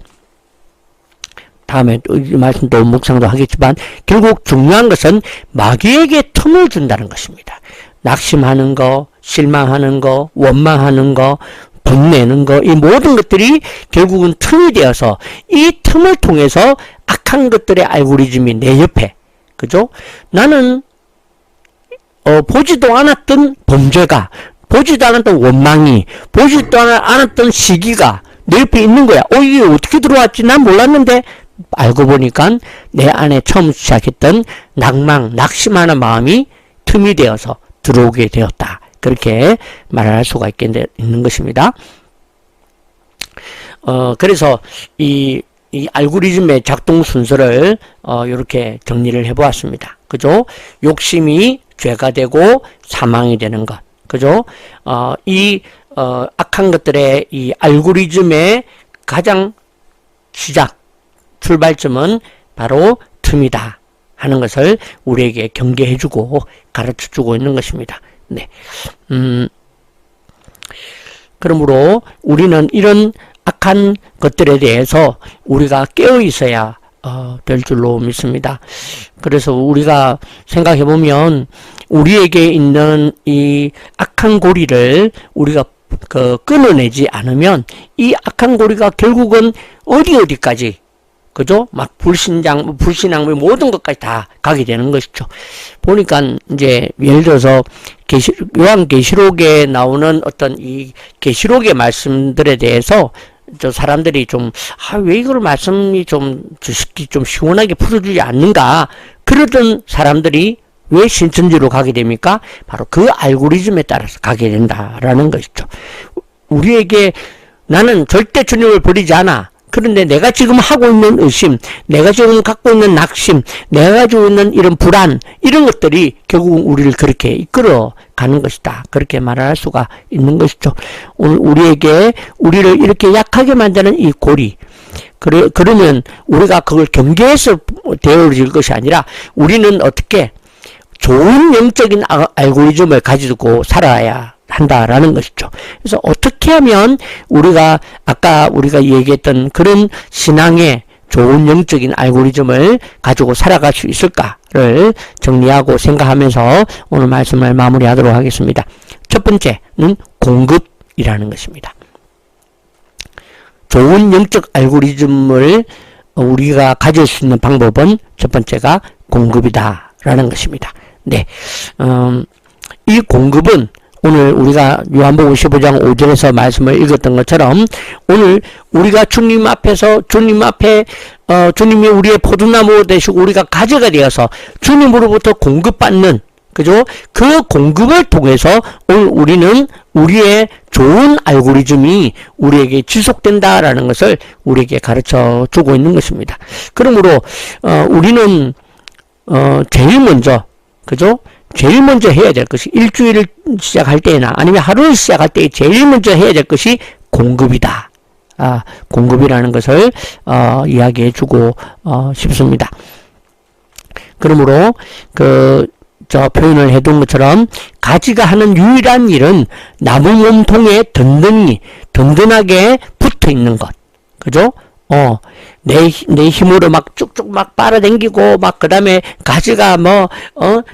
다음에 또 이 말씀도 묵상도 하겠지만 결국 중요한 것은 마귀에게 틈을 준다는 것입니다. 낙심하는 거, 실망하는 거, 원망하는 거, 분내는 거, 이 모든 것들이 결국은 틈이 되어서 이 틈을 통해서 악한 것들의 알고리즘이 내 옆에, 그죠? 나는 보지도 않았던 범죄가, 보지도 않았던 원망이, 보지도 않았던 시기가 내 옆에 있는 거야. 이게 어떻게 들어왔지? 난 몰랐는데 알고 보니까 내 안에 처음 시작했던 낭망, 낙심하는 마음이 틈이 되어서 들어오게 되었다. 그렇게 말할 수가 있는 것입니다. 그래서 이 알고리즘의 작동 순서를 이렇게 정리를 해보았습니다. 그죠? 욕심이 죄가 되고 사망이 되는 것. 그죠? 악한 것들의 이 알고리즘의 가장 출발점은 바로 틈이다 하는 것을 우리에게 경계해주고 가르쳐주고 있는 것입니다. 네. 그러므로 우리는 이런 악한 것들에 대해서 우리가 깨어 있어야 될 줄로 믿습니다. 그래서 우리가 생각해 보면 우리에게 있는 이 악한 고리를 우리가 끊어내지 않으면 이 악한 고리가 결국은 어디까지, 그죠? 막 불신앙, 모든 것까지 다 가게 되는 것이죠. 보니까 이제 예를 들어서 요한계시록에 나오는 어떤 이 계시록의 말씀들에 대해서 저 사람들이 왜 이걸 말씀이 좀 시원하게 풀어주지 않는가? 그러던 사람들이 왜 신천지로 가게 됩니까? 바로 그 알고리즘에 따라서 가게 된다라는 것이죠. 우리에게 나는 절대 주님을 버리지 않아. 그런데 내가 지금 하고 있는 의심, 내가 지금 갖고 있는 낙심, 내가 가지고 있는 이런 불안, 이런 것들이 결국 우리를 그렇게 이끌어 가는 것이다. 그렇게 말할 수가 있는 것이죠. 오늘 우리를 이렇게 약하게 만드는 이 고리. 그러면 우리가 그걸 경계해서 되어질 것이 아니라 우리는 어떻게 좋은 영적인 알고리즘을 가지고 살아야 한다라는 것이죠. 그래서 어떻게 하면 아까 우리가 얘기했던 그런 신앙의 좋은 영적인 알고리즘을 가지고 살아갈 수 있을까를 정리하고 생각하면서 오늘 말씀을 마무리하도록 하겠습니다. 첫 번째는 공급이라는 것입니다. 좋은 영적 알고리즘을 우리가 가질 수 있는 방법은 첫 번째가 공급이다라는 것입니다. 네, 이 공급은 오늘 우리가 요한복음 15장 5절에서 말씀을 읽었던 것처럼 오늘 우리가 주님 앞에 주님이 우리의 포도나무 되시고 우리가 가지가 되어서 주님으로부터 공급받는, 그죠? 그 공급을 통해서 오늘 우리는 우리의 좋은 알고리즘이 우리에게 지속된다라는 것을 우리에게 가르쳐 주고 있는 것입니다. 그러므로 우리는 제일 먼저, 그죠? 제일 먼저 해야 될 것이 일주일을 시작할 때나 아니면 하루를 시작할 때 제일 먼저 해야 될 것이 공급이다. 공급이라는 것을 이야기해 주고 싶습니다. 그러므로 표현을 해둔 것처럼 가지가 하는 유일한 일은 나무 몸통에 든든하게 붙어 있는 것. 그죠? 내 힘으로 막 쭉쭉 막 빨아당기고 그 다음에 가지가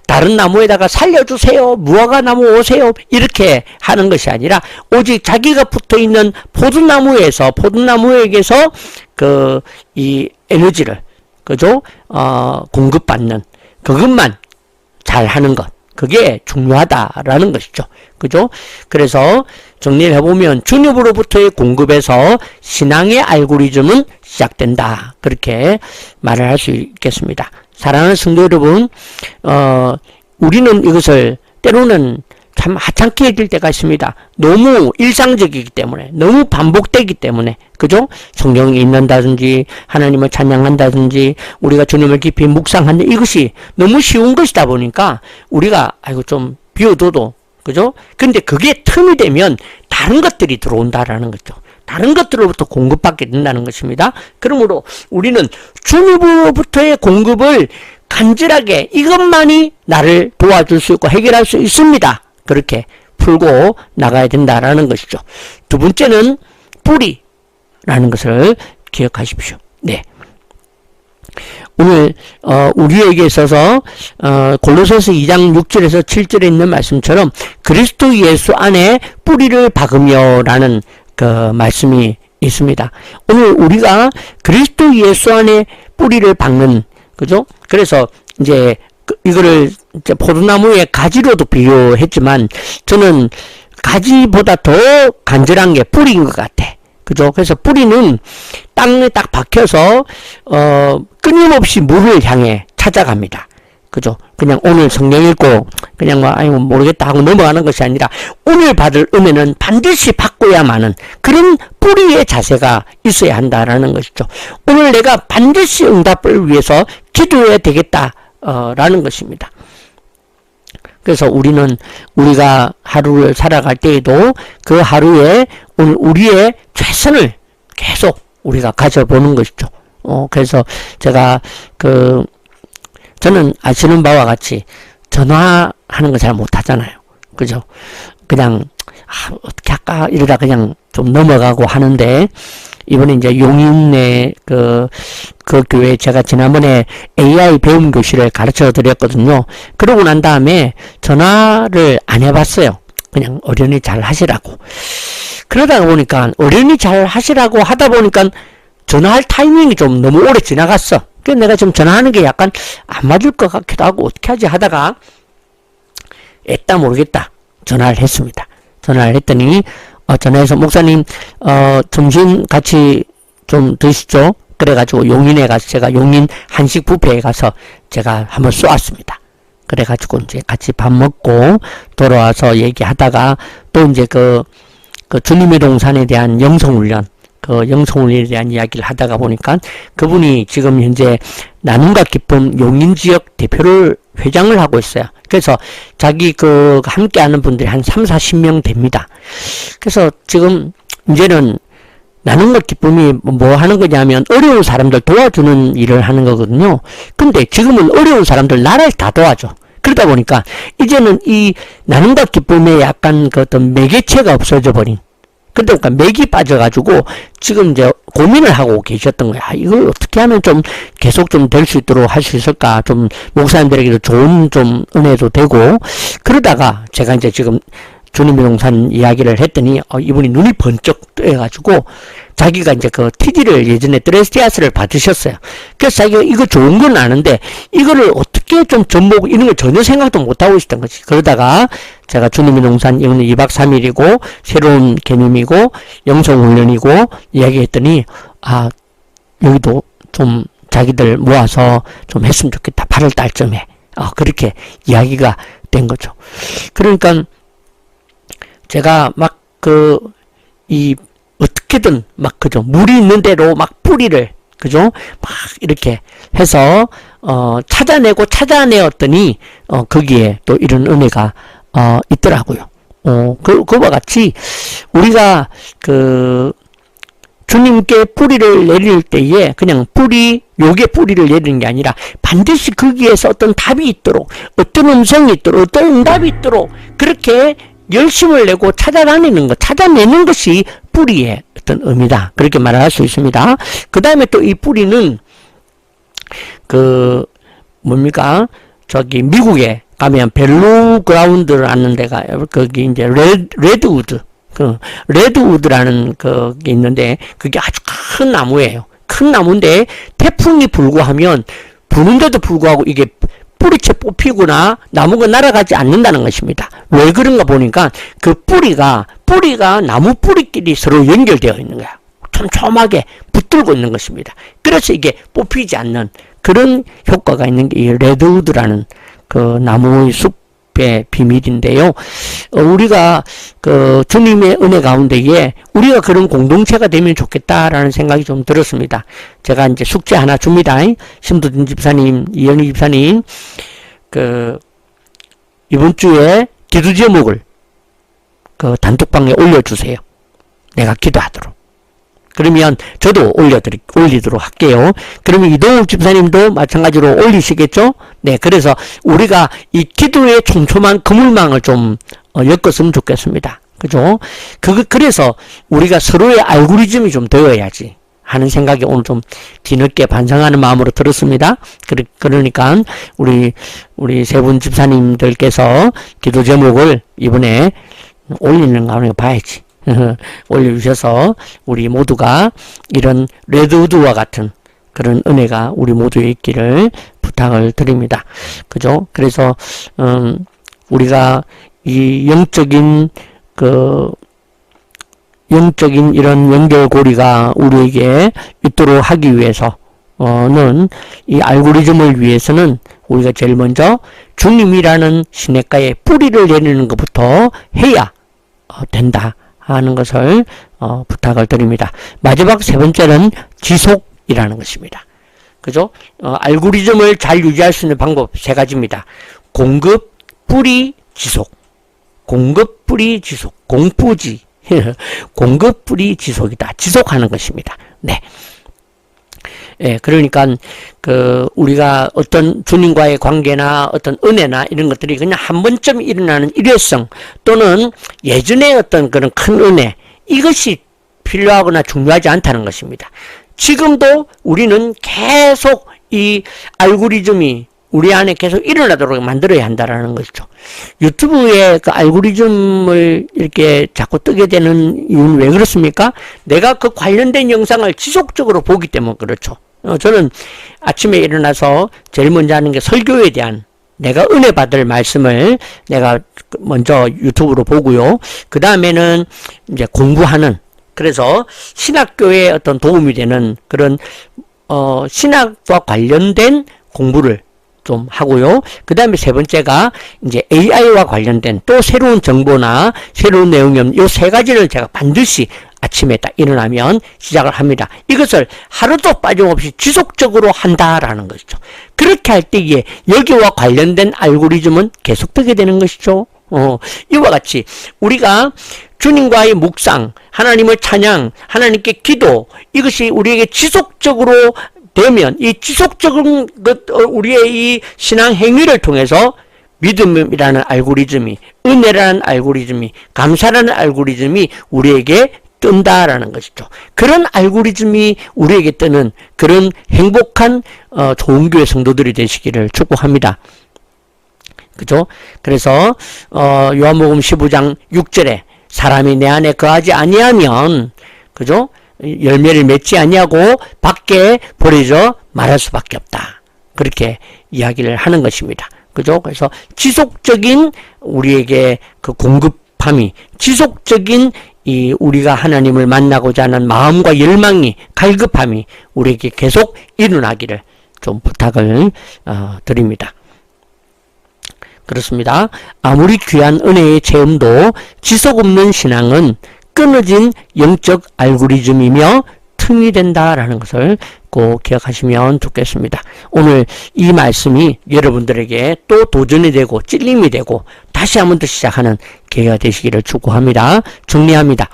다른 나무에다가 살려주세요, 무화과 나무 오세요, 이렇게 하는 것이 아니라 오직 자기가 붙어 있는 포도나무에게서 이 에너지를, 그죠? 공급받는 그것만 잘 하는 것. 그게 중요하다라는 것이죠. 그죠? 그래서 정리를 해보면 주님으로부터의 공급에서 신앙의 알고리즘은 시작된다. 그렇게 말을 할 수 있겠습니다. 사랑하는 성도 여러분, 우리는 이것을 때로는 참 하찮게 여길 때가 있습니다. 너무 일상적이기 때문에, 너무 반복되기 때문에, 그죠? 성경을 읽는다든지, 하나님을 찬양한다든지, 우리가 주님을 깊이 묵상한다, 이것이 너무 쉬운 것이다 보니까, 우리가, 아이고, 좀 비워둬도, 그죠? 근데 그게 틈이 되면 다른 것들이 들어온다라는 거죠. 다른 것들로부터 공급받게 된다는 것입니다. 그러므로 우리는 주님으로부터의 공급을 간절하게 이것만이 나를 도와줄 수 있고 해결할 수 있습니다. 그렇게 풀고 나가야 된다라는 것이죠. 두 번째는 뿌리라는 것을 기억하십시오. 네. 오늘 우리에게 있어서 골로새서 2장 6절에서 7절에 있는 말씀처럼 그리스도 예수 안에 뿌리를 박으며라는 그 말씀이 있습니다. 오늘 우리가 그리스도 예수 안에 뿌리를 박는, 그죠? 그래서 이제 이거를 이제 포도나무의 가지로도 비유했지만 저는 가지보다 더 간절한 게 뿌리인 것 같아. 그죠? 그래서 뿌리는 땅에 딱 박혀서 끊임없이 물을 향해 찾아갑니다. 그죠? 그냥 오늘 성경 읽고 그냥 뭐 아이고 모르겠다 하고 넘어가는 것이 아니라 오늘 받을 은혜는 반드시 받고야만은 그런 뿌리의 자세가 있어야 한다라는 것이죠. 오늘 내가 반드시 응답을 위해서 기도해야 되겠다 라는 것입니다. 그래서 우리가 하루를 살아갈 때에도 그 하루에 오늘 우리의 최선을 계속 우리가 가져보는 것이죠. 그래서 제가 저는 아시는 바와 같이 전화하는 거 잘 못하잖아요. 그죠? 그냥 어떻게 할까 이러다 그냥 좀 넘어가고 하는데 이번에 이제 용인의 그 교회 제가 지난번에 AI 배움 교실을 가르쳐 드렸거든요. 그러고 난 다음에 전화를 안 해봤어요. 그냥 어련히 잘 하시라고. 그러다 보니까 어련히 잘 하시라고 하다 보니까 전화할 타이밍이 좀 너무 오래 지나갔어. 그래서 내가 좀 전화하는 게 약간 안 맞을 것 같기도 하고 어떻게 하지 하다가 애따 모르겠다 전화를 했습니다. 전화를 했더니 전화해서 목사님 점심 같이 좀 드시죠. 그래가지고 용인에 가서 제가 용인 한식 뷔페에 가서 제가 한번 쏘았습니다. 그래가지고 이제 같이 밥 먹고 돌아와서 얘기하다가 또 이제 그 주님의 동산에 대한 영성훈련 영성훈련에 대한 이야기를 하다가 보니까 그분이 지금 현재 나눔과 기쁨 용인 지역 대표를 회장을 하고 있어요. 그래서 자기 함께 하는 분들이 한 30-40명 됩니다. 그래서 지금 이제는 나눔과 기쁨이 뭐 하는 거냐면 어려운 사람들 도와주는 일을 하는 거거든요. 근데 지금은 어려운 사람들 나라를 다 도와줘. 그러다 보니까 이제는 이 나눔과 기쁨에 약간 그 어떤 매개체가 없어져 버린, 그러다 보니까 맥이 빠져가지고 지금 이제 고민을 하고 계셨던 거야. 이걸 어떻게 하면 좀 계속 좀 될 수 있도록 할 수 있을까? 좀 목사님들에게도 좋은 좀 은혜도 되고, 그러다가 제가 이제 지금 주님의 동산 이야기를 했더니 이분이 눈이 번쩍 뜨여가지고 자기가 이제 그 TD를 예전에 드레스티아스를 받으셨어요. 그래서 자기가 이거 좋은 건 아는데 이거를 어떻게 좀 접목 이런 걸 전혀 생각도 못 하고 있었던 거지. 그러다가 제가 주님의 동산 이거는 2박 3일이고 새로운 개념이고 영성훈련이고 이야기했더니 여기도 좀 자기들 모아서 좀 했으면 좋겠다. 8월 달쯤에 그렇게 이야기가 된 거죠. 그러니까 제가 막 어떻게든 그죠? 물이 있는 대로 막 뿌리를, 그죠? 막 이렇게 해서, 찾아내었더니, 거기에 또 이런 은혜가, 있더라고요. 그와 같이, 우리가, 주님께 뿌리를 내릴 때에 그냥 요게 뿌리를 내리는 게 아니라 반드시 거기에서 어떤 답이 있도록, 어떤 음성이 있도록, 어떤 응답이 있도록, 그렇게 열심을 내고 찾아내는 것이 뿌리의 어떤 의미다. 그렇게 말할 수 있습니다. 그 다음에 또 이 뿌리는, 저기 미국에 가면 벨로그라운드라는 데가, 거기 이제 레드우드, 레드우드라는 게 있는데, 그게 아주 큰 나무예요. 큰 나무인데, 태풍이 불고 하면, 부는데도 불구하고 이게 뿌리채 뽑히거나 나무가 날아가지 않는다는 것입니다. 왜 그런가 보니까 그 뿌리가 나무 뿌리끼리 서로 연결되어 있는 거야. 촘촘하게 붙들고 있는 것입니다. 그래서 이게 뽑히지 않는 그런 효과가 있는 게 이 레드우드라는 그 나무의 숲의 비밀인데요. 우리가 그 주님의 은혜 가운데에 우리가 그런 공동체가 되면 좋겠다라는 생각이 좀 들었습니다. 제가 이제 숙제 하나 줍니다. 심도진 집사님, 이현희 집사님, 이번 주에 기도 제목을 그 단톡방에 올려주세요. 내가 기도하도록. 그러면 저도 올리도록 할게요. 그러면 이동욱 집사님도 마찬가지로 올리시겠죠? 네, 그래서 우리가 이 기도의 촘촘한 그물망을 좀 엮었으면 좋겠습니다. 그죠? 그래서 우리가 서로의 알고리즘이 좀 되어야지 하는 생각이 오늘 좀 뒤늦게 반성하는 마음으로 들었습니다. 그러니까 우리 세 분 집사님들께서 기도 제목을 이번에 올리는 거 한번 봐야지. 올려주셔서 우리 모두가 이런 레드우드와 같은 그런 은혜가 우리 모두에 있기를 부탁을 드립니다. 그죠? 그래서 우리가 이 영적인 이런 연결고리가 우리에게 있도록 하기 위해서는 이 알고리즘을 위해서는 우리가 제일 먼저 주님이라는 시냇가에 뿌리를 내리는 것부터 해야 된다 하는 것을 부탁을 드립니다. 마지막 세 번째는 지속이라는 것입니다. 그죠? 알고리즘을 잘 유지할 수 있는 방법 세 가지입니다. 공급, 뿌리, 지속. 공급, 뿌리, 지속. 공뿌지. 공급, 뿌리, 지속이다. 지속하는 것입니다. 네. 예, 그러니까, 우리가 어떤 주님과의 관계나 어떤 은혜나 이런 것들이 그냥 한 번쯤 일어나는 일회성 또는 예전에 어떤 그런 큰 은혜, 이것이 필요하거나 중요하지 않다는 것입니다. 지금도 우리는 계속 이 알고리즘이 우리 안에 계속 일어나도록 만들어야 한다라는 것이죠. 유튜브에 그 알고리즘을 이렇게 자꾸 뜨게 되는 이유는 왜 그렇습니까? 내가 그 관련된 영상을 지속적으로 보기 때문에 그렇죠. 저는 아침에 일어나서 제일 먼저 하는 게 설교에 대한 내가 은혜 받을 말씀을 내가 먼저 유튜브로 보고요. 그 다음에는 이제 공부하는, 그래서 신학교에 어떤 도움이 되는 그런 신학과 관련된 공부를 좀 하고요. 그 다음에 세 번째가 이제 AI와 관련된 또 새로운 정보나 새로운 내용이 요 세 가지를 제가 반드시 아침에 딱 일어나면 시작을 합니다. 이것을 하루도 빠짐없이 지속적으로 한다라는 것이죠. 그렇게 할 때에 여기와 관련된 알고리즘은 계속되게 되는 것이죠. 이와 같이 우리가 주님과의 묵상, 하나님을 찬양, 하나님께 기도, 이것이 우리에게 지속적으로 되면 이 지속적인 우리의 이 신앙 행위를 통해서 믿음이라는 알고리즘이, 은혜라는 알고리즘이, 감사라는 알고리즘이 우리에게 뜬다라는 것이죠. 그런 알고리즘이 우리에게 뜨는 그런 행복한 좋은 교회 성도들이 되시기를 축복합니다. 그죠? 그래서 요한복음 15장 6절에 사람이 내 안에 거하지 아니하면, 그죠? 열매를 맺지 아니하고 밖에 버려져 말할 수밖에 없다. 그렇게 이야기를 하는 것입니다. 그죠? 그래서 지속적인 우리에게 그 공급함이, 지속적인 이 우리가 하나님을 만나고자 하는 마음과 열망이, 갈급함이 우리에게 계속 일어나기를 좀 부탁을 드립니다. 그렇습니다. 아무리 귀한 은혜의 체험도 지속 없는 신앙은 끊어진 영적 알고리즘이며 틈이 된다라는 것을 꼭 기억하시면 좋겠습니다. 오늘 이 말씀이 여러분들에게 또 도전이 되고 찔림이 되고 다시 한번 더 시작하는 기회가 되시기를 축복합니다. 정리합니다.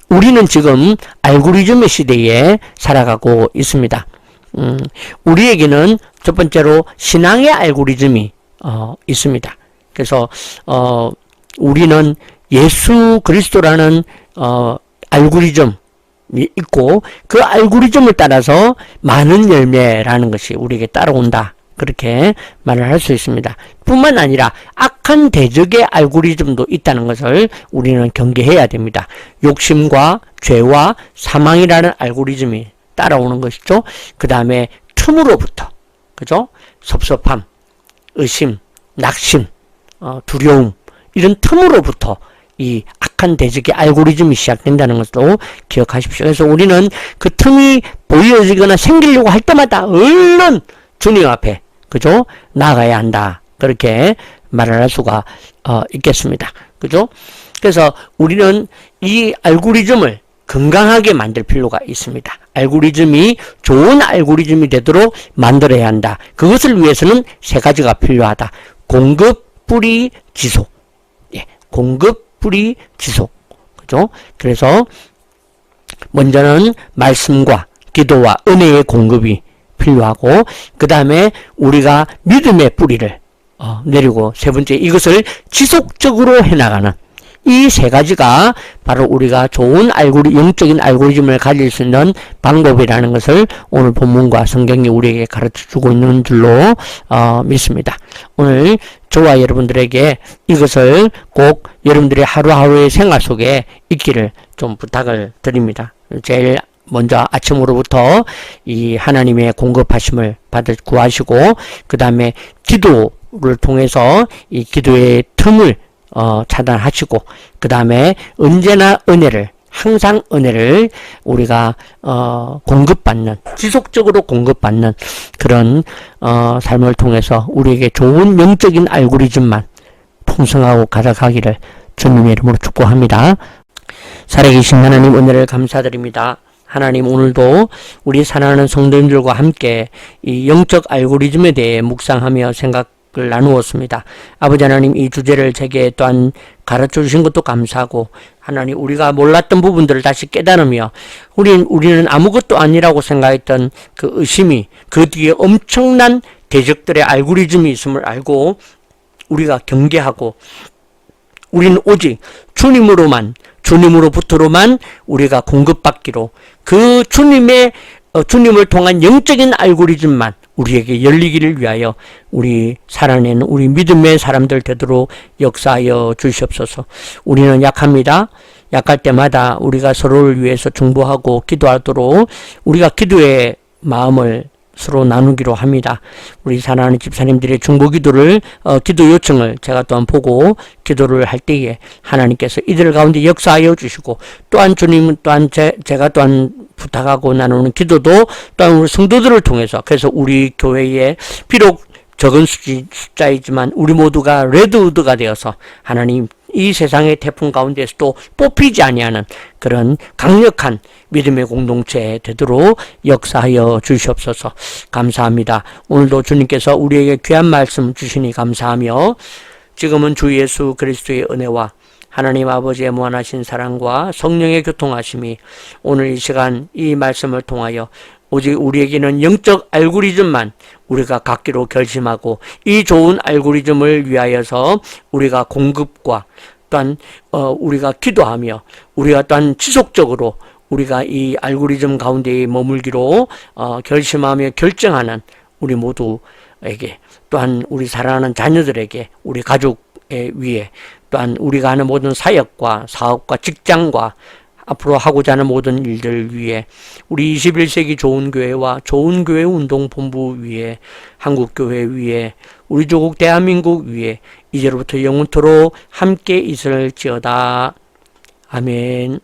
우리는 지금 알고리즘의 시대에 살아가고 있습니다. 우리에게는 첫 번째로 신앙의 알고리즘이 있습니다. 그래서 우리는 예수 그리스도라는 알고리즘이 있고 그 알고리즘을 따라서 많은 열매라는 것이 우리에게 따라온다. 그렇게 말을 할 수 있습니다. 뿐만 아니라 악한 대적의 알고리즘도 있다는 것을 우리는 경계해야 됩니다. 욕심과 죄와 사망이라는 알고리즘이 따라오는 것이죠. 그 다음에 틈으로부터, 그죠? 섭섭함, 의심, 낙심, 두려움 이런 틈으로부터 이 악한 대적의 알고리즘이 시작된다는 것도 기억하십시오. 그래서 우리는 그 틈이 보여지거나 생기려고 할 때마다 얼른 주님 앞에 그죠? 나아가야 한다. 그렇게 말을 할 수가 있겠습니다. 그죠? 그래서 우리는 이 알고리즘을 건강하게 만들 필요가 있습니다. 알고리즘이 좋은 알고리즘이 되도록 만들어야 한다. 그것을 위해서는 세 가지가 필요하다. 공급, 뿌리, 지속. 예, 공급, 뿌리, 지속. 그죠? 그래서 먼저는 말씀과 기도와 은혜의 공급이 필요하고 그 다음에 우리가 믿음의 뿌리를 내리고 세 번째 이것을 지속적으로 해나가는 이 세 가지가 바로 우리가 좋은 영적인 알고리즘을 가질 수 있는 방법이라는 것을 오늘 본문과 성경이 우리에게 가르쳐주고 있는 줄로 믿습니다. 오늘 저와 여러분들에게 이것을 꼭 여러분들의 하루하루의 생활 속에 있기를 좀 부탁을 드립니다. 제일 먼저 아침으로부터 이 하나님의 공급하심을 구하시고 그 다음에 기도를 통해서 이 기도의 틈을 차단하시고 그 다음에 언제나 항상 은혜를 우리가 공급받는 지속적으로 공급받는 그런 삶을 통해서 우리에게 좋은 영적인 알고리즘만 풍성하고 가득하기를 주님의 이름으로 축복합니다. 살아계신 하나님 은혜를 감사드립니다. 하나님 오늘도 우리 사랑하는 성도님들과 함께 이 영적 알고리즘에 대해 묵상하며 생각을 나누었습니다. 아버지 하나님 이 주제를 제게 또한 가르쳐 주신 것도 감사하고 하나님 우리가 몰랐던 부분들을 다시 깨달으며 우리는 아무것도 아니라고 생각했던 그 의심이 그 뒤에 엄청난 대적들의 알고리즘이 있음을 알고 우리가 경계하고 우리는 오직 주님으로부터로만 우리가 공급받기로 그 주님을 통한 영적인 알고리즘만 우리에게 열리기를 위하여 우리 살아내는 우리 믿음의 사람들 되도록 역사하여 주시옵소서. 우리는 약합니다. 약할 때마다 우리가 서로를 위해서 중보하고 기도하도록 우리가 기도의 마음을 서로 나누기로 합니다. 우리 사랑하는 집사님들의 중보 기도를 기도 요청을 제가 또한 보고 기도를 할 때에 하나님께서 이들 가운데 역사하여 주시고 또한 주님은 또한 제가 또한 부탁하고 나누는 기도도 또한 우리 성도들을 통해서 그래서 우리 교회에 비록 적은 숫자이지만 우리 모두가 레드우드가 되어서 하나님 이 세상의 태풍 가운데서도 뽑히지 아니하는 그런 강력한 믿음의 공동체 되도록 역사하여 주시옵소서. 감사합니다. 오늘도 주님께서 우리에게 귀한 말씀 주시니 감사하며 지금은 주 예수 그리스도의 은혜와 하나님 아버지의 무한하신 사랑과 성령의 교통하심이 오늘 이 시간 이 말씀을 통하여 오직 우리에게는 영적 알고리즘만 우리가 갖기로 결심하고 이 좋은 알고리즘을 위하여서 우리가 공급과 또한 우리가 기도하며 우리가 또한 지속적으로 우리가 이 알고리즘 가운데 머물기로 결심하며 결정하는 우리 모두에게 또한 우리 사랑하는 자녀들에게 우리 가족의 위에 또한 우리가 하는 모든 사역과 사업과 직장과 앞으로 하고자 하는 모든 일들을 위해 우리 21세기 좋은 교회와 좋은 교회 운동본부 위에 한국교회 위에 우리 조국 대한민국 위에 이제로부터 영원토록 함께 있을지어다. 아멘.